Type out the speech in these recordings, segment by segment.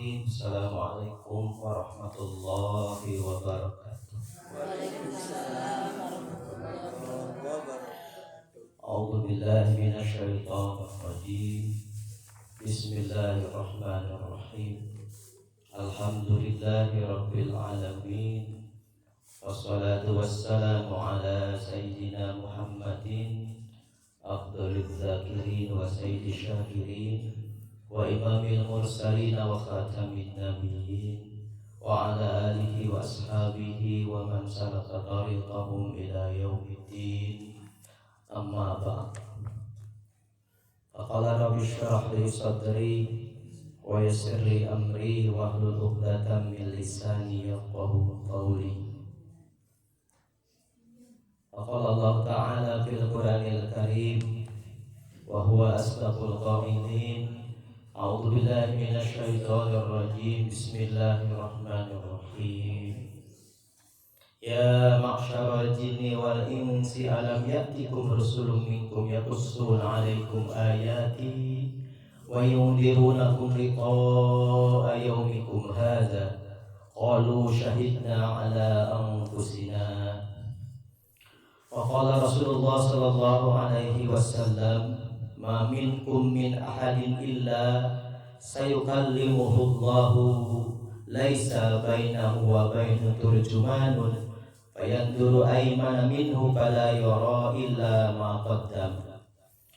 Bismillahirrahmanirrahim. Assalamualaikum warahmatullahi wabarakatuh. Waalaikumsalam warahmatullahi wabarakatuh. A'udzu billahi minasyaitonir rajim. Bismillahirrahmanirrahim. Alhamdulillahi rabbil alamin. Wassalatu wassalamu ala sayyidina Muhammadin afdhalil zakirin wa sayyidish syakirin wa imamil mursalin wa khatamin nabiyyin wa ala alihi wa ashabihi wa man salaka tariqahum ila yaumiddin. Amma ba'd. Faqala rabbi shrah li sadri wa yassir li amri wahlul 'uqdatam min lisani yafqahu qawli. Faqala Allah ta'ala fil Qur'anil Karim wa huwa asdaqul qailin. A'udzu billahi minasy syaithanir rajim. Bismillahirrahmanirrahim. Ya ma'syaral jinni wal insi alam ya'tikum rusulun minkum yaqussuna 'alaikum ayati wa yundirunakum liqa'a yaumikum hadza qalu syahidna 'ala anfusina. Wa qala Rasulullah sallallahu alaihi wasallam, ma minkum min ahadin illa sayukallimuhu Allahu laisa bainahu wa bainahu turjumanun fayanduru aymana minhu fala yara illa ma qaddam.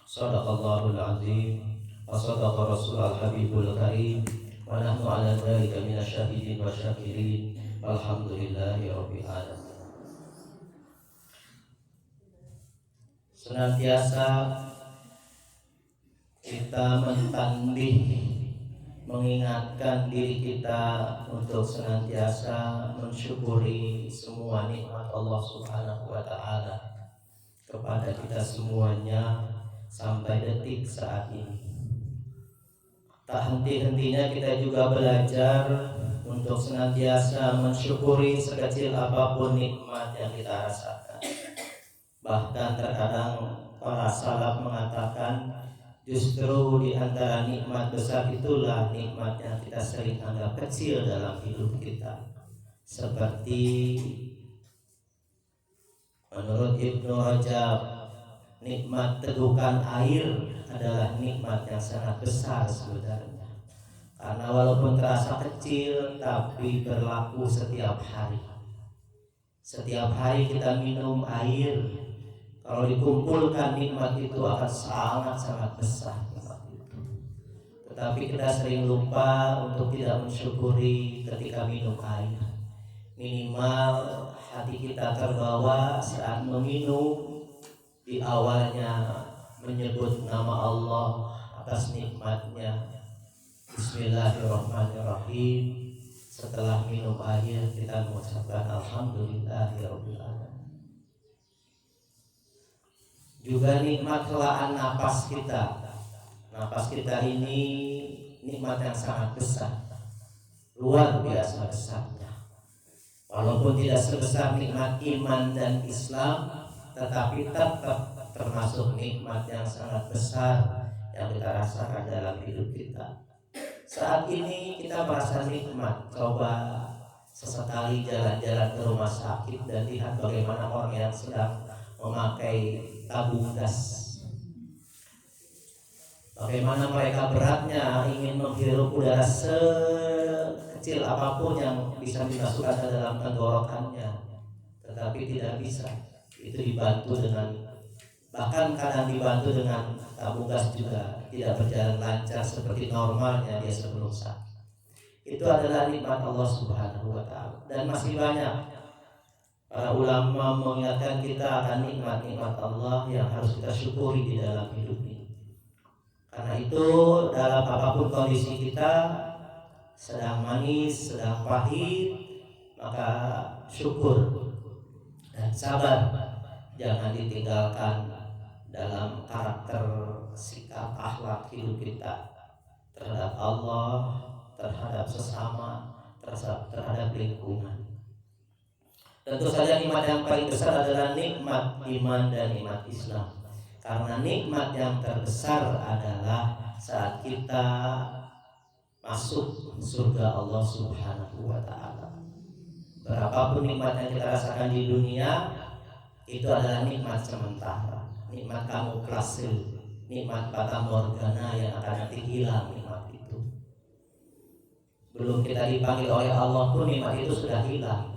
Shadaqallahul azim wa shadaqa rasulul habibul karim wa nahnu ala dzalika minasyahidin wa syakirin walhamdulillahi rabbil alamin. Senantiasa kita mentandih, mengingatkan diri kita untuk senantiasa mensyukuri semua nikmat Allah Subhanahu wa ta'ala kepada kita semuanya sampai detik saat ini. Tak henti-hentinya kita juga belajar untuk senantiasa mensyukuri sekecil apapun nikmat yang kita rasakan. Bahkan terkadang para salaf mengatakan, justru di antara nikmat besar itulah nikmat yang kita sering anggap kecil dalam hidup kita. Seperti menurut Ibnu Rajab, nikmat tegukan air adalah nikmat yang sangat besar sebenarnya. Karena walaupun terasa kecil, tapi berlaku setiap hari. Setiap hari kita minum air, kalau dikumpulkan nikmat itu akan sangat-sangat besar nikmat itu. Tetapi kita sering lupa untuk tidak mensyukuri ketika minum air. Minimal hati kita terbawa saat meminum, di awalnya menyebut nama Allah atas nikmatnya. Bismillahirrahmanirrahim. Setelah minum air kita mengucapkan alhamdulillahirabbil alamin. Juga nikmat helaan napas kita. Napas kita ini nikmat yang sangat besar, luar biasa besarnya. Walaupun tidak sebesar nikmat iman dan Islam, tetapi tetap termasuk nikmat yang sangat besar yang kita rasakan dalam hidup kita. Saat ini kita merasa nikmat. Coba sesekali jalan-jalan ke rumah sakit dan lihat bagaimana orang yang sedang memakai tabung gas, bagaimana mereka beratnya ingin menghirup udara sekecil apapun yang bisa dimasukkan ke dalam tenggorokannya, tetapi tidak bisa. Itu dibantu dengan, bahkan kadang dibantu dengan tabung gas juga tidak berjalan lancar seperti normalnya dia sebelum sakit. Itu adalah nikmat Allah Subhanahu wa ta'ala. Dan masih banyak para ulama mengingatkan kita akan nikmat-nikmat Allah yang harus kita syukuri di dalam hidup ini. Karena itu dalam apapun kondisi kita, sedang manis, sedang pahit, maka syukur dan sabar jangan ditinggalkan dalam karakter, sikap, akhlak hidup kita terhadap Allah, terhadap sesama, terhadap lingkungan. Tentu saja nikmat yang paling besar adalah nikmat iman dan nikmat Islam. Karena nikmat yang terbesar adalah saat kita masuk surga Allah Subhanahu wa Ta'ala. Berapapun nikmat yang kita rasakan di dunia, itu adalah nikmat sementara, nikmat kamuflase, nikmat fata morgana yang akan nanti hilang nikmat itu. Belum kita dipanggil oleh Allah pun nikmat itu sudah hilang.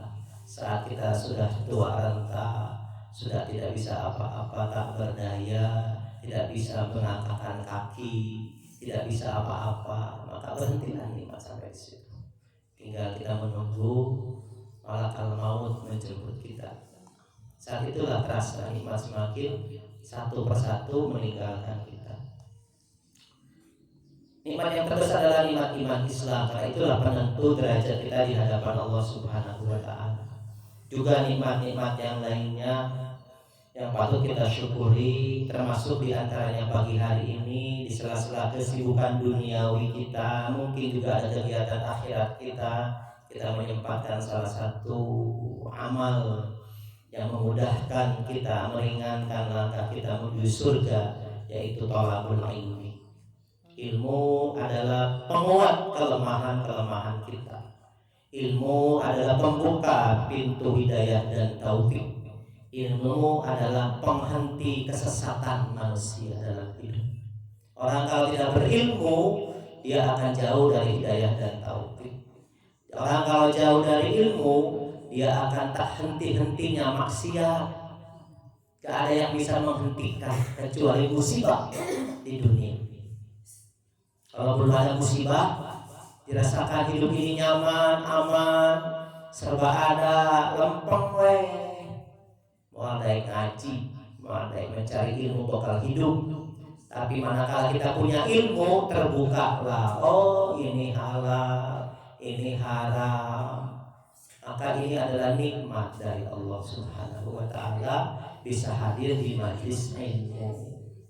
Saat kita sudah tua renta, sudah tidak bisa apa-apa, tak berdaya, tidak bisa mengangkatkan kaki, tidak bisa apa-apa, maka berhentilah nikmat sampai di situ. Tinggal kita menunggu malakal maut menjemput kita. Saat itulah terasa nikmat semakin satu persatu meninggalkan kita. Nikmat yang terbesar adalah nikmat iman Islam, karena itulah penentu derajat kita di hadapan Allah Subhanahu wa Ta'ala. Juga nikmat-nikmat yang lainnya yang patut kita syukuri, termasuk diantaranya pagi hari ini di sela-sela kesibukan duniawi kita, mungkin juga ada kegiatan akhirat kita menyempatkan salah satu amal yang memudahkan kita, meringankan langkah kita menuju surga, yaitu thalabul ilmi. Ilmu adalah penguat kelemahan-kelemahan kita. Ilmu adalah pembuka pintu hidayah dan taufik. Ilmu adalah penghenti kesesatan manusia dalam hidup. Orang kalau tidak berilmu, dia akan jauh dari hidayah dan taufik. Orang kalau jauh dari ilmu, dia akan tak henti-hentinya maksiat. Gak ada yang bisa menghentikan kecuali musibah di dunia. Kalau belum ada musibah, dirasakan hidup ini nyaman, aman, serba ada, lempeng weh. Mau ada yang ngaji, mau ada yang mencari ilmu bakal hidup. Tapi manakala kita punya ilmu, terbukalah. Oh, ini halal, ini haram. Maka ini adalah nikmat dari Allah Subhanahu wa Ta'ala, bisa hadir di majlis ilmu.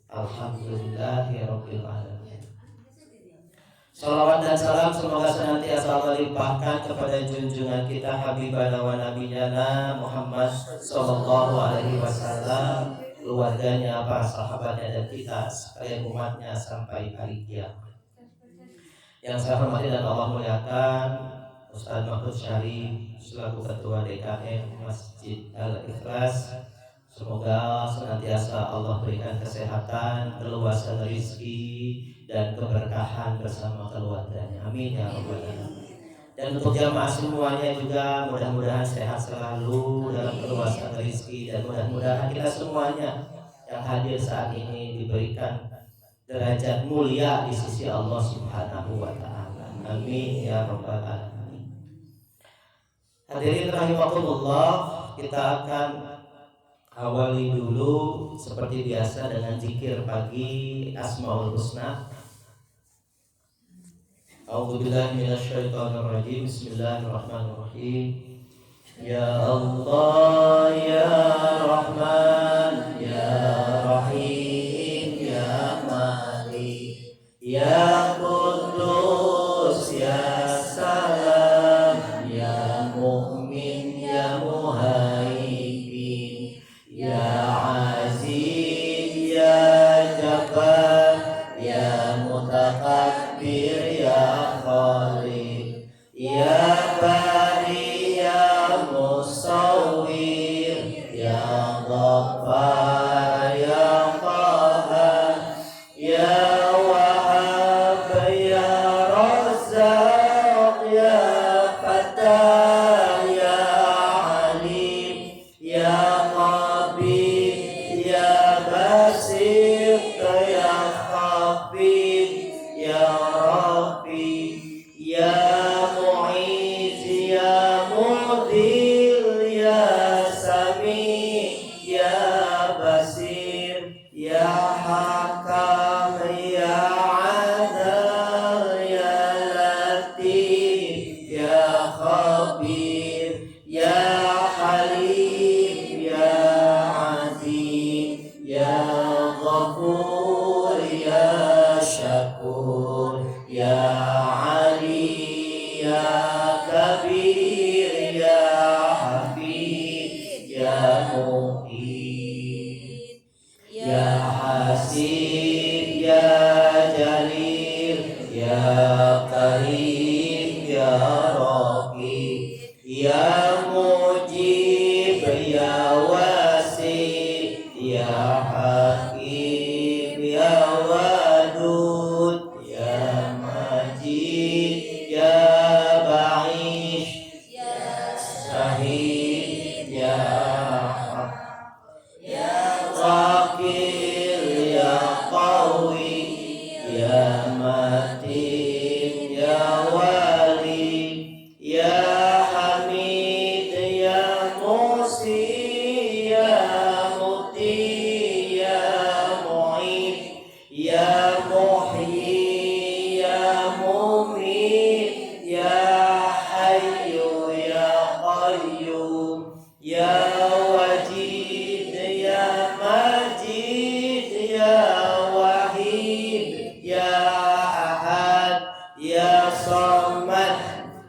Alhamdulillahirabbil alamin. Salawat dan salam semoga senantiasa Allah limpahkan kepada junjungan kita Habibana wa Nabiyana Muhammad sallallahu alaihi wasallam, keluarganya, para sahabatnya, dan kita sekalian umatnya sampai hari kiamat. Yang saya hormati dan Allah muliakan Ustaz Mahfud Syarif selaku Ketua DKM Masjid Al-Ikhlas, semoga senantiasa Allah berikan kesehatan, keluasan rezeki, dan keberkahan bersama keluarganya. Amin ya rabbal alamin. Dan untuk jamaah semuanya juga mudah-mudahan sehat selalu dalam keluasan rezeki, dan mudah-mudahan kita semuanya yang hadir saat ini diberikan derajat mulia di sisi Allah Subhanahu wa Ta'ala. Amin ya rabbal alamin. Hadirin rahimakumullah, kita akan awali dulu seperti biasa dengan zikir pagi Asmaul Husna. A'udzubillahi minasyaitonir rajim. Bismillahirrahmanirrahim. Ya Allah ya Rahman ya Rahim ya Malik ya Qudus ya Salam ya Mu'min ya Muhaimin ya Aziz ya Jabbar ya Mutakabbir ya Khalid ya Bari ya Musawwir ya Ghaffar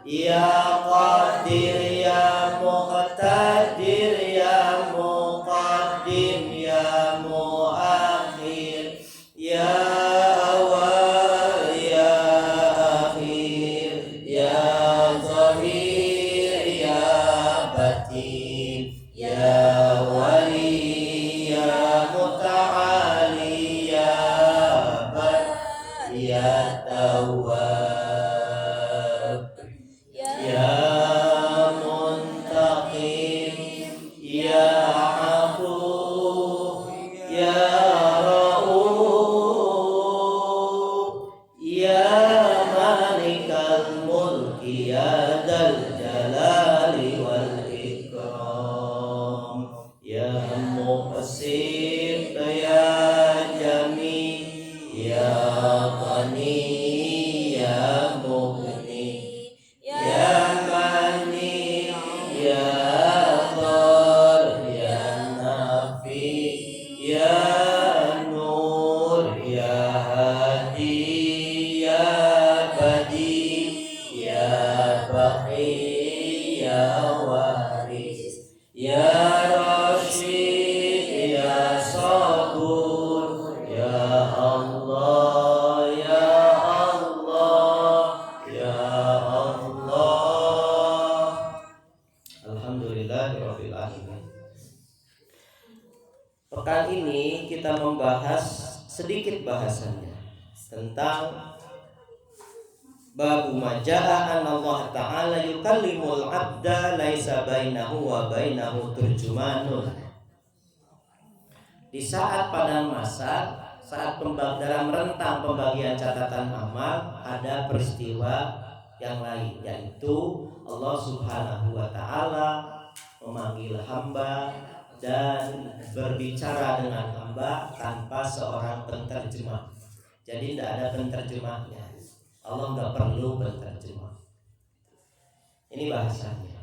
Ya Qadir ya Muqtadir ya Muqaddim ya Muakhir ya Awwal ya Akhir ya Zahir ya Batin ya Wali ya Muta'ali ya Bar ya Tawwab ya Muntaqim ya Afuw ya Rauf ya Malikal Mulki ya Dzal Jalali wal Ikram ya Muqsit ya Jami ya Ghani ya Mughni ya Mani ya Dhar ya Nafi ya Nur ya Hadi ya Badi ya Baqi ya Waris ya Rashid ya Sabur ya Allah ya Allah ya Allah. Alhamdulillahirabbil alamin. Pekan ini kita membahas sedikit bahasannya tentang bab majaa Allah Ta'ala yukallimul abda laisa bainahu wa bainahu turjumanun. Di saat pada masa dalam rentang pembagian catatan amal ada peristiwa yang lain, yaitu Allah Subhanahu wa Ta'ala memanggil hamba dan berbicara dengan hamba tanpa seorang penterjemah. Jadi tidak ada penterjemahnya. Allah nggak perlu penterjemah. Ini bahasanya.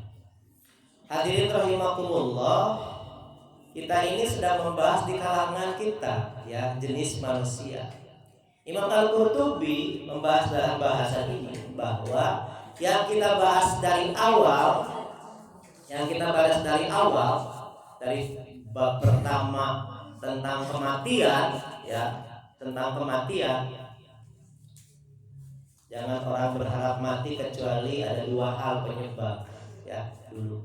Hadirin rahimakumullah, kita ini sedang membahas di kalangan kita, ya, jenis manusia. Imam Al-Qurtubi membahas dalam bahasa ini bahwa yang kita bahas dari awal, dari bab pertama tentang kematian, ya, tentang kematian. Jangan orang berharap mati kecuali ada dua hal penyebab, ya, dulu.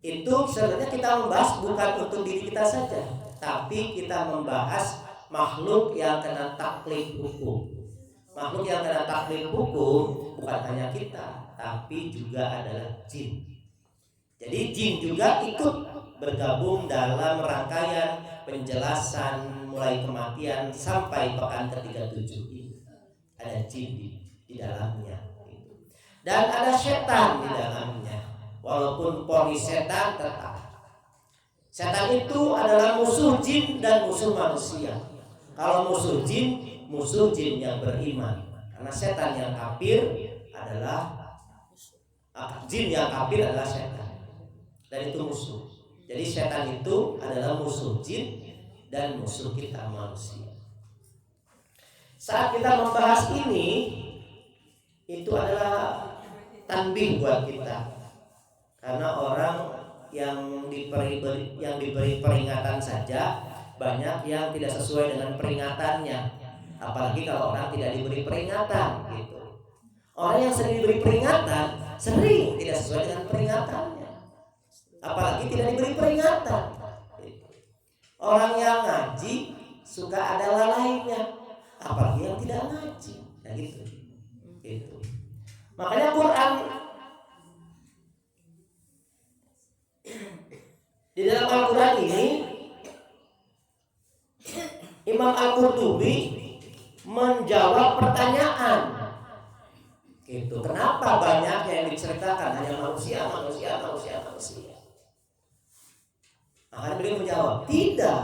Itu sebenarnya kita membahas bukan untuk diri kita saja, tapi kita membahas makhluk yang kena taklif hukum. Makhluk yang kena taklif hukum bukan hanya kita, tapi juga adalah jin. Jadi jin juga ikut bergabung dalam rangkaian penjelasan mulai kematian sampai pekan ke-37 ini. Ada jin di dalamnya, dan ada setan di dalamnya. Walaupun polis setan, tetap setan itu adalah musuh jin dan musuh manusia. Kalau musuh jin yang beriman. Karena setan yang kafir adalah jin yang kafir adalah setan, dan itu musuh. Jadi setan itu adalah musuh jin dan musuh kita manusia. Saat kita membahas ini, itu adalah tanbih buat kita. Karena orang yang diberi peringatan saja banyak yang tidak sesuai dengan peringatannya. Apalagi kalau orang tidak diberi peringatan, gitu. Orang yang sering diberi peringatan sering tidak sesuai dengan peringatannya. Apalagi tidak diberi peringatan. Orang yang ngaji suka ada lalainya, apalagi yang tidak ngaji. Nah, gitu. Makanya Quran di dalam Al-Quran ini Imam Al-Qurtubi menjawab pertanyaan. Gitu. Kenapa banyak yang diceritakan hanya manusia? Akan beliau menjawab, tidak.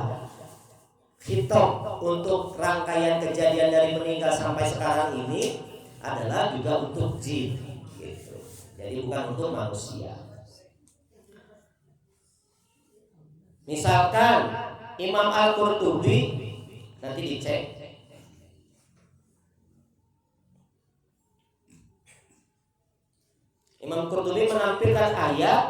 Khitab untuk rangkaian kejadian dari meninggal sampai sekarang ini adalah juga untuk jin. Gitu. Jadi bukan untuk manusia. Misalkan Imam Al-Qurtubi, nanti dicek, Imam Qurtubi menampilkan ayat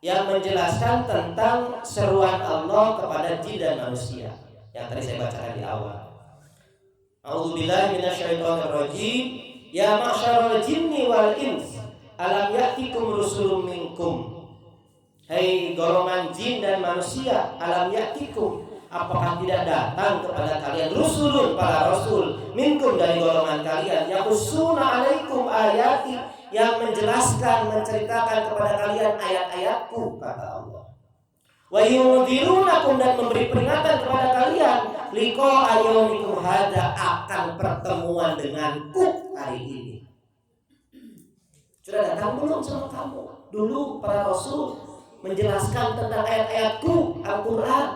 yang menjelaskan tentang seruan Allah kepada jin dan manusia yang tadi saya bacakan di awal. A'udzubillahi minasyaitonirrajim. Ya ma'syaral jinni wal ins, alam ya'tikum rusulun minkum. Hai golongan jin dan manusia, alam ya'tikum, apakah tidak datang kepada kalian rusulun, para rasul, minkum, dari golongan kalian, yaqussuna alaikum ayati, yang menjelaskan, menceritakan kepada kalian ayat-ayatku, kata Allah. Wa yunzirunakum, dan memberi peringatan kepada kalian, liqa yaumikum hadza, akan pertemuan denganku hari ini. Sudah datang belum sama kamu? Dulu para rasul menjelaskan tentang ayat-ayatku, Al-Quran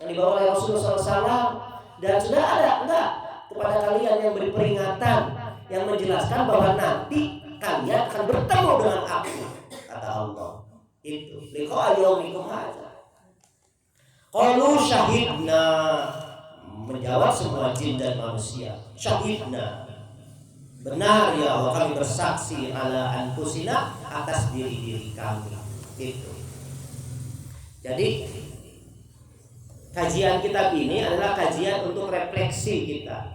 yang dibawa oleh Rasulullah SAW, dan sudah ada enggak kepada kalian yang beri peringatan, yang menjelaskan bahwa nanti kalian akan bertemu dengan aku, kata Allah. Itu liqa yaumikum hadza. Qalu syahidna, menjawab semua jin dan manusia, syahidna, benar ya Allah, kami bersaksi, ala anfusina, atas diri-diri kami. Itu. Jadi kajian kitab ini adalah kajian untuk refleksi kita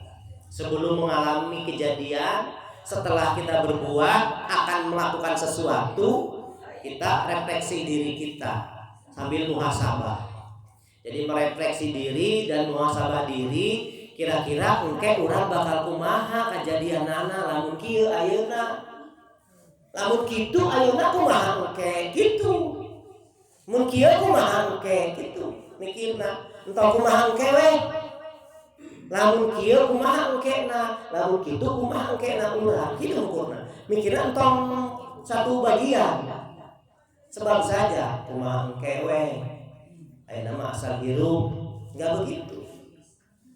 sebelum mengalami kejadian. Setelah kita berbuat akan melakukan sesuatu, kita refleksi diri kita sambil muhasabah. Jadi merefleksi diri dan muhasabah diri, kira-kira engke urang bakal kumaha kejadianana lamun kieu ayeuna. Lamun kitu ayeuna kumaha engke kitu. Mun kieu kumaha engke kitu. Mikirna entong kumaha engke we. Lamun kieu kumaha engkena, lamun kitu kumaha engkena urang. Kitu ukurna. Mikirna entong satu bagian. Sebab saja kumaha engke we. Ayeuna mah asal hirup, enggak begitu.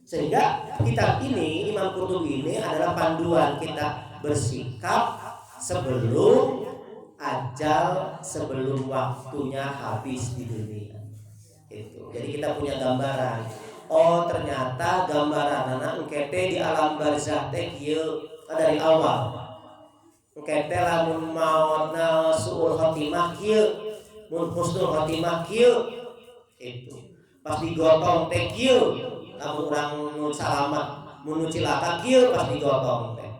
Sehingga kitab ini, Imam Qurtubi ini adalah panduan kita bersikap sebelum ajal, sebelum waktunya habis di dunia. Itu. Jadi kita punya gambaran. Oh ternyata gambaran anak engkete di alam barzakh teh kieu dari awal. Engkete lamun mautna suul khotimah kieu, mun husnul khotimah kieu. Itu. Pas digotong teh kieu, lamun urang nu salamat, mun cilaka kieu pas digotong teh.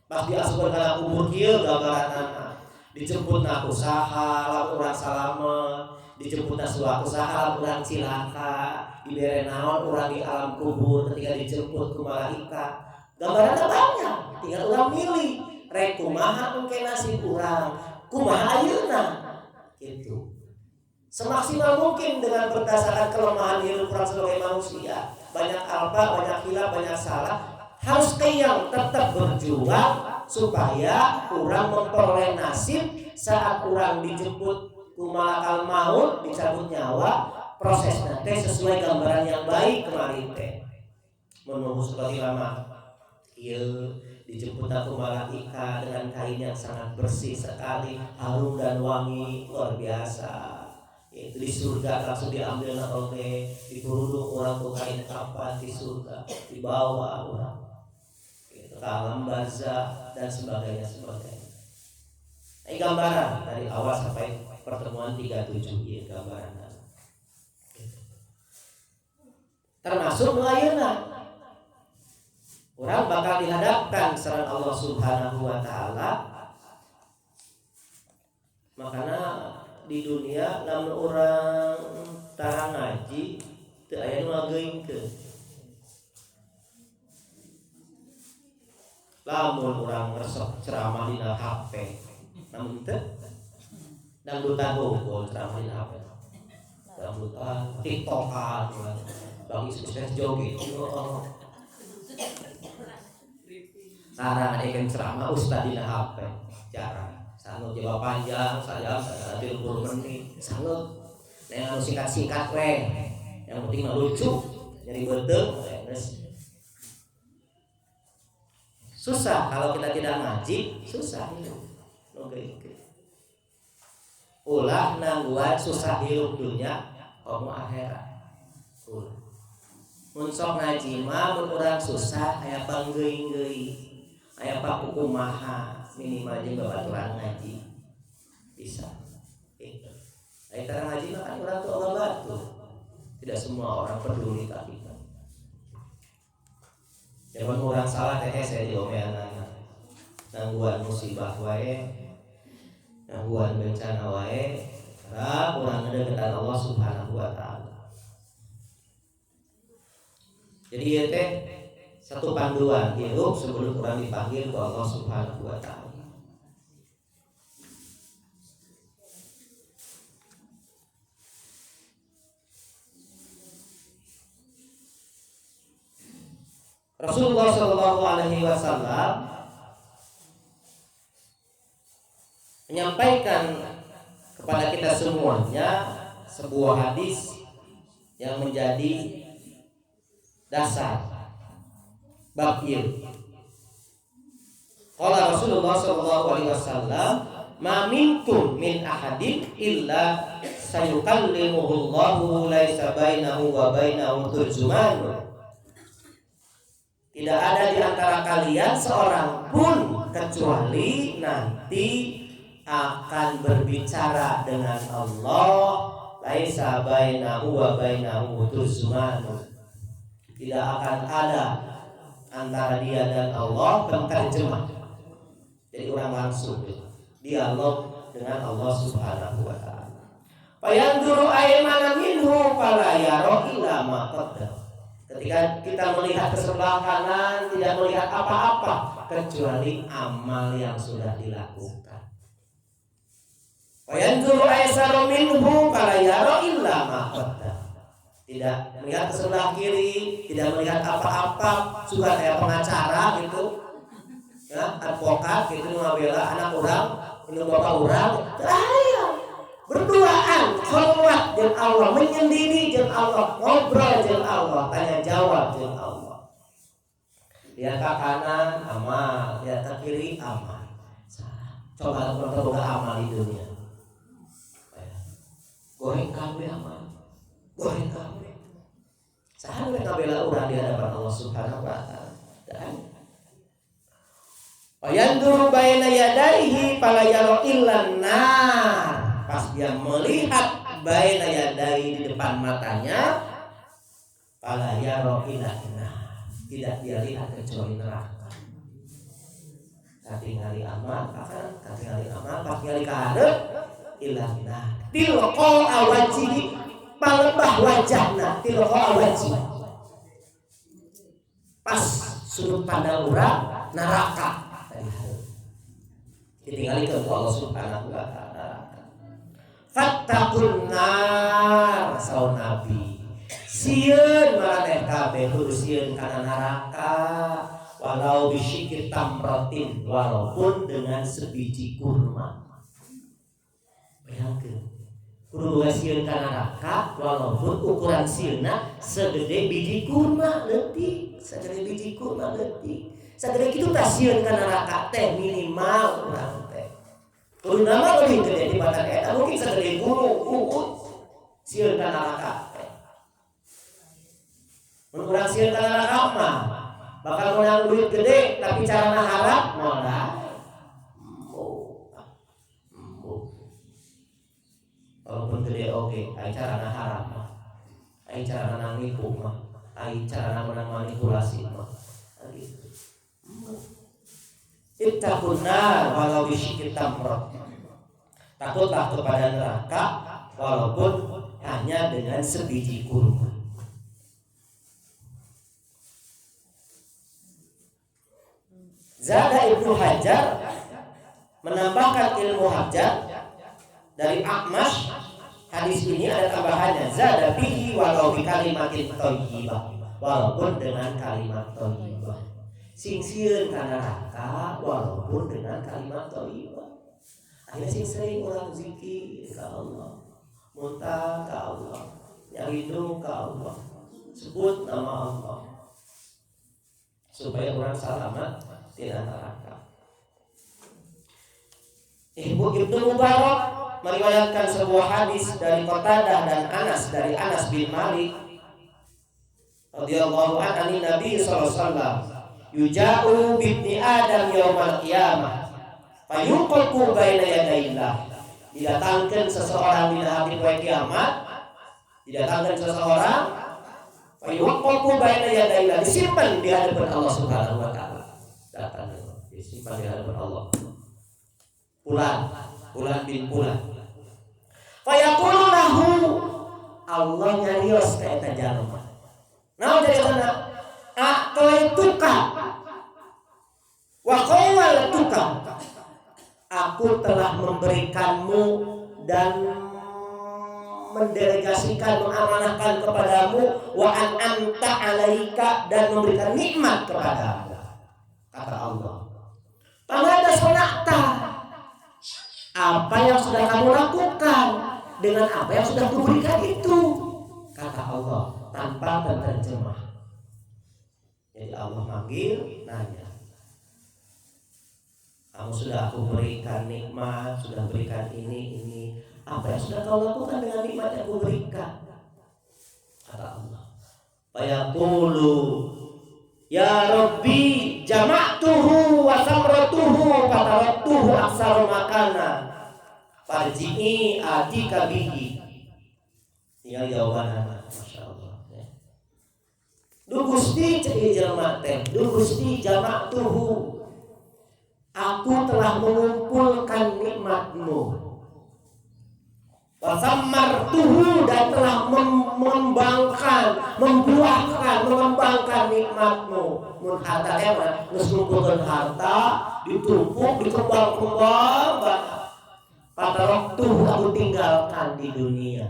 Pas diasupkeun kana kubur kieu gambaranana. Dijemputna ku saha lamun urang salamet, dijemputna suatu saha lamun urang cilaka, dibere naon urang di alam kubur ketika dijemput ku malaikat. Gambaranna banyak, tinggal urang milih rek kumaha engke nasib urang, kumaha ayeuna. Gitu. Semaksimal mungkin dengan berdasarkan kelemahan hidup orang sebagai manusia, banyak alpa, banyak hilaf, banyak salah, harus qiyam, tetap berjuang supaya orang memperoleh nasib saat orang dijemput kumalakal maut, dicabut nyawa, prosesnya teh sesuai gambaran yang baik kemarin teh. Menunggu seperti lama, dijemput aku malaikat dengan kain yang sangat bersih sekali, harum dan wangi, luar biasa. Itu di surga langsung diambil oke, diturunkan orang ke kain kapan di surga, dibawa orang itu ke alam barzakh dan sebagainya. Ini gambaran dari awal sampai pertemuan 37 ini gambaran. Termasuk ayeuna orang bakal dihadapkan sareng Allah Subhanahu wa taala. Makanya di dunia lamun orang tara ngaji teu aya nu ngageungkeun. Lamun urang resep ceramah dina HP, namun teu dangdutan hungkul ceramah dina HP. Dangdutan TikTokan bagi sukses joget. Sarang adekeun ceramah ustad dina HP, jarang. Sanggup jawab panjang, saya 30 menit, sanggup. Yang singkat-singkat we, yang penting lucu, jadi betul. Susah kalau kita tidak ngaji, susah hidup. Ulah nangguan susah hidup dunia, kamu akhirat. Mun sok ngaji mah mun urang susah aya panggeuing-geuing, aya pakukumaha. minimal jeung babaturan ngaji bisa. Ayeuna ngaji mah kan urang teu oga batu. Tidak semua orang peduli ka kita. Zaman orang salah teh saya diomeana. Nangguan musibah wae, nangguan bencana wae, karena urang ngeudeukeutan Allah Subhanahu wa taala. Jadi ieu teh satu panduan hidup sebelum urang dipanggil ku Allah Subhanahu wa taala. Rasulullah Shallallahu Alaihi Wasallam menyampaikan kepada kita semuanya sebuah hadis yang menjadi dasar bab ieu. Qala Rasulullah Shallallahu Alaihi Wasallam, "Ma minkum min ahadin illa sayukallimuhu Allahu laisa bainahu wa bainahu turjuman." Tidak ada di antara kalian seorang pun kecuali nanti akan berbicara dengan Allah. Laisa bainahu wa bainahu turjuman. Tidak akan ada antara dia dan Allah penterjemah. Jadi orang langsung dialog dengan Allah Subhanahu wa taala. Fayanzuru aymana minhu fala yara illa ma qaddam. Ketika kita melihat ke sebelah kanan, tidak melihat apa-apa kecuali amal yang sudah dilakukan. Wayanzuru aysara minhu fala yara illa ma qaddam. Tidak melihat ke sebelah kiri, tidak melihat apa-apa, suka kayak pengacara gitu. Ya, advokat gitu ngabela anak orang, ini bapak orang, berduaan, khalwat jeung Allah, menyendiri jeung Allah, ngobrol jeung Allah, tanya jawab jeung Allah. Lihat ke kanan amal, lihat ke kiri amal. Coba boga amal di dunia. Goreng kabeh amal. Goreng kabeh. Saha we ngabela urang di hadapan Allah Subhanahu wa taala. Yanzuru baina yadayhi fala yara illan nar. Pas dia melihat baina yadayhi di depan matanya, fala yara illan nar. Tidak dia lihat kecuali neraka. Katingali amal, katingali amal, pas ngali ka hareup illan nar. Tilqa awajihi palebah wajahna, tilqa awajihi. Pas sudut pandang urang neraka. Ditinggali ke Allah Subhanahu wa taala. Fattaqun nar saun nabi. Sieun maraneh kabeh sieun kana neraka walau bisyikir tamratin, walaupun dengan sebiji kurma. Bayangkeun. Kudu sieun kana neraka walaupun ukuran sieunna segede biji kurma leutik, segede biji kurma leutik. Sagede kitu tah sieun ka neraka teh minimal urang teh. Kudu nama leuwih gede dibanding eta mungkin sagede gunung uut sieun ka neraka teh. Mun urang sieun ka neraka mah bakal menang duit gede tapi carana harap modal. Walaupun gede oke, ai carana harap mah. Ai carana nipu mah, ai carana menang manipulasi mah. Gitu. Ittaqun nar walau bisyikir tamrah. Takutlah kepada neraka walaupun hanya dengan sebiji kurma. Zada Ibnu Hajar menambahkan ilmu Hajar dari A'mash. Hadis ini ada tambahannya, zada bihi walau bi kalimatin thayyibah, walaupun dengan kalimat thayyibah. Sing sieun ka neraka walaupun dengan kalimat thayyibah. Akhirnya sing sering urang zikir ka Allah, muntah ka Allah, nyahidung ka Allah, sebut nama Allah supaya orang selamat tidak neraka. Ibnu Mubarak meriwayatkan sebuah hadis dari Qatadah dan Anas, dari Anas bin Malik radhiyallahu anhu Nabi sallallahu alaihi wasallam, yuja'u bibni Adam yaumal qiyamah Fayuqaku baina yadayillah. Didatangkan seseorang di hari kiamat, didatangkan seseorang fayuqaku baina yadayillah, disimpan di hadapan Allah Subhanahu wa taala. Datang disimpan di hadapan Allah. Fulan bin fulan. Fayaqulu lahu, Allah nyarios ka eta jalma. Naon jawabanna? Aqaituka wa qawaltuka. Aku telah memberikanmu dan mendelegasikan, mengamanahkan kepadamu, wa an anta alaika, dan memberikan nikmat kepadamu. Kata Allah. Pamada sonakta, apa yang sudah kamu lakukan dengan apa yang sudah kuberikan itu, kata Allah tanpa terjemah. Jadi Allah manggil, nanya, kamu sudah aku berikan nikmat, sudah berikan ini, apa yang sudah kau lakukan dengan nikmat yang aku berikan? Kata Allah, fayaqulu ya Rabbi jama'tuhu wa samratuhu fataraktuhu aksaru makana farji'i atika bihi. Tinggal jawaban, Masya Allah ya. Du Gusti cek jelema teh, du Gusti jama'tuhu, aku telah mengumpulkan nikmatmu, wasammartuhu, dan telah mengembangkan, mengembangkan nikmatmu. Mun harta emang geus ngumpulkeun harta, ditumpuk, dikembang-kembang, pataroktuhu, aku tinggalkan di dunia.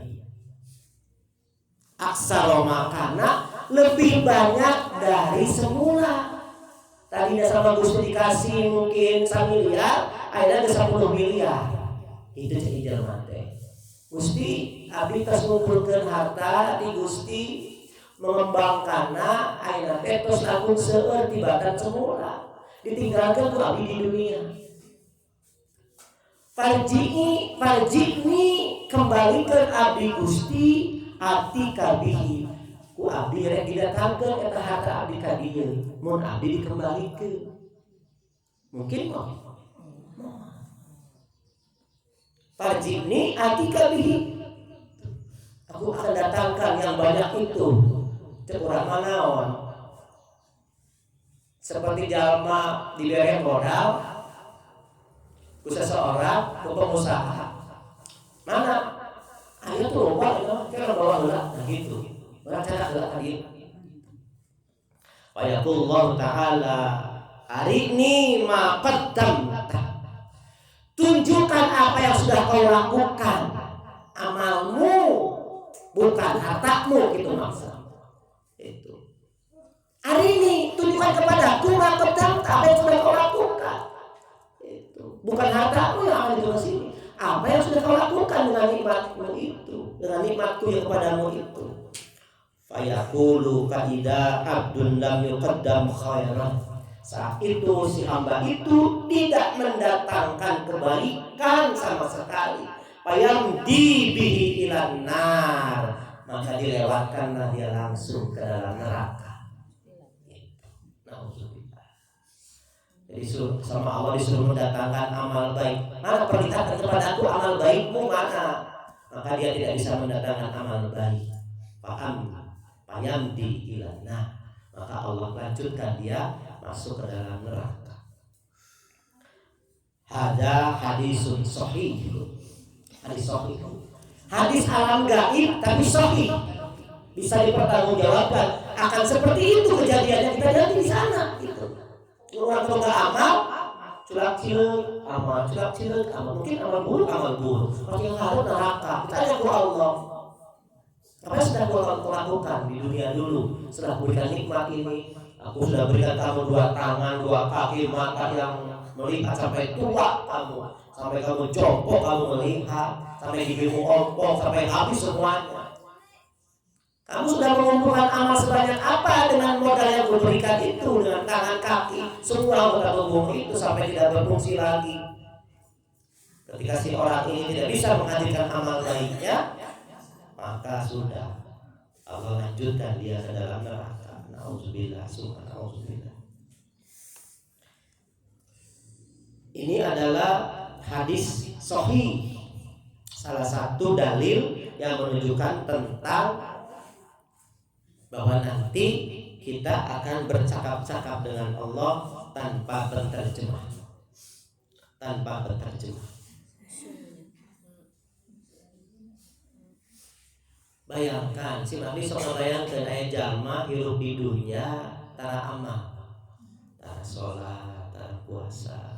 Aksara makana, lebih banyak dari semula. Tadinya sama Gusti dikasih mungkin 1 miliar, akhirnya ke 10 miliar. Itu cek jelema teh. Gusti abdi tos ngumpulkeun harta di Gusti mengembangkanna, akhirnya teh tos langkung seueur tibatan semula. Ditinggalkeun ku abdi di dunia. Farji'ni, kembalikan abdi Gusti atika bihi, ku abdi rek didatangkeun eta harta abdi ka dieu, mun abdi dikembalikeun. Mungkin mah. Farji'ni atika bihi, aku akan datangkan yang banyak itu. Cek urang manaon. Seperti jalma dibere modal ku seseorang, ku pengusaha. Mana? Ayo tuh loba kira bawa heula gitu. Urang cara heula ka dieu. Fayaqullahu ta'ala arini ma qaddamta, tunjukkan apa yang sudah kau lakukan, amalmu, bukan hartamu, gitu maksudnya. Itu. Arini, tunjukkan kepadaku ma qaddamta, apa yang sudah kau lakukan. Itu. Bukan hartamu yang ada di sini, apa yang sudah kau lakukan dengan nikmatmu itu, dengan nikmatku yang kepadamu itu. Fayaqulu kaida abdun lam yuqaddam khairan, saat itu si hamba itu tidak mendatangkan kebaikan sama sekali. Fayamdi bihi ilan nar, maka dilewatkanlah dia langsung ke dalam neraka. Nauzubillah. Jadi sama Allah disuruh mendatangkan amal baik. Mana perintahkan kepadaku amal baikmu mana? Maka dia tidak bisa mendatangkan amal baik. Fayamdi ilan nar, maka Allah lanjutkan dia masuk ke dalam neraka. Hada hadisun sahih. Hadis sahih. Hadis alam gaib tapi sahih. Bisa dipertanggungjawabkan. Akan seperti itu kejadiannya kita lihat di sana gitu. Orang boga amal, culak cileuk, amal culak cileuk, amal mungkin amal buruk. Pasti yang harus neraka. Kita tanya ke Allah. Apa yang sudah kau lakukan di dunia dulu? Setelah berikan nikmat ini, aku sudah berikan kamu 2 tangan, 2 kaki, mata yang melihat sampai tua kamu, sampai kamu jongkok kamu melihat, sampai gigimu ompong, sampai habis semuanya. Kamu sudah mengumpulkan amal sebanyak apa dengan modal yang kuberikan itu, dengan tangan kaki, semua anggota tubuh itu sampai tidak berfungsi lagi. Ketika si orang ini tidak bisa menghadirkan amal baiknya, maka sudah Allah lanjutkan dia ke dalam neraka. Nauzubillah, subhanallah. Ini adalah hadis sahih, salah satu dalil yang menunjukkan tentang bahwa nanti kita akan bercakap-cakap dengan Allah tanpa penterjemah. Tanpa penterjemah. Bayangkan si Nabi sok bayangkeun aya jalma hirup di dunia tara amal, tara sholat, tara puasa.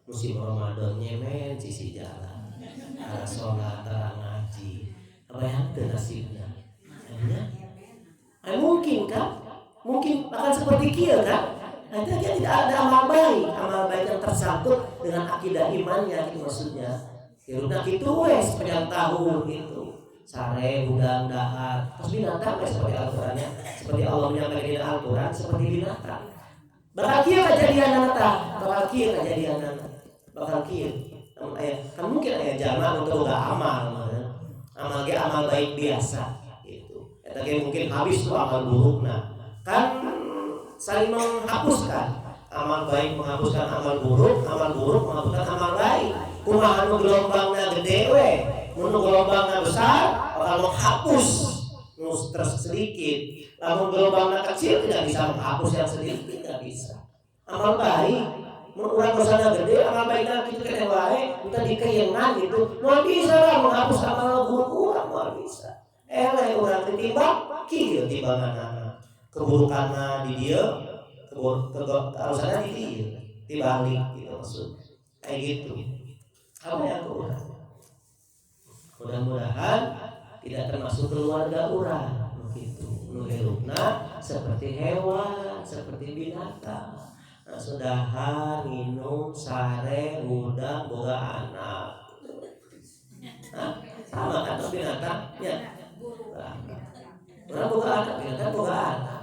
Musim Ramadan nyemen sisi jalan, tara sholat, tara ngaji. Bayangkeun nasibna. Mungkin kan? Mungkin akan seperti kieu kan? Nanti dia tidak ada amal baik yang tersangkut dengan akidah imannya, itu maksudnya. Hirupna kitu we sepanjang tahun itu. Sare, budang, dahar, terus binatang seperti Al-Qur'annya, seperti Allah menyampaikan di Al-Qur'an seperti binatang. Bakal kieu kejadian nanti, bakal kieu. Kan mungkin aya jalma untuk boga amal, amal ge amal baik biasa gitu. Eta ge mungkin habis tuh amal burukna. Kan saling menghapuskan, amal baik menghapuskan amal buruk menghapuskan amal baik. Kumaha nu gelombangna gede we, mun gelombangna besar bakal menghapus nu sedikit. Lamun gelombangna kecil tidak bisa menghapus yang sedikit, tidak bisa. Amal baik mun urang dosana gede, amal baikna kitu keneh wae, kita dikeyengan gitu. Moal bisa lah menghapus amal buruk urang, moal bisa. Eleh urang ditimbang kieu timbanganna. Keburukanna di dieu, keharusana di dieu, dibalik gitu maksud. Kayak gitu. Apa yang kurang? Mudah-mudahan tidak termasuk keluarga urang begitu. Nu hirupna seperti hewan, seperti binatang. Nah, sudahan minum sare udang boga anak. Nah, sama kan binatang ya. Urang boga anak, binatang boga anak.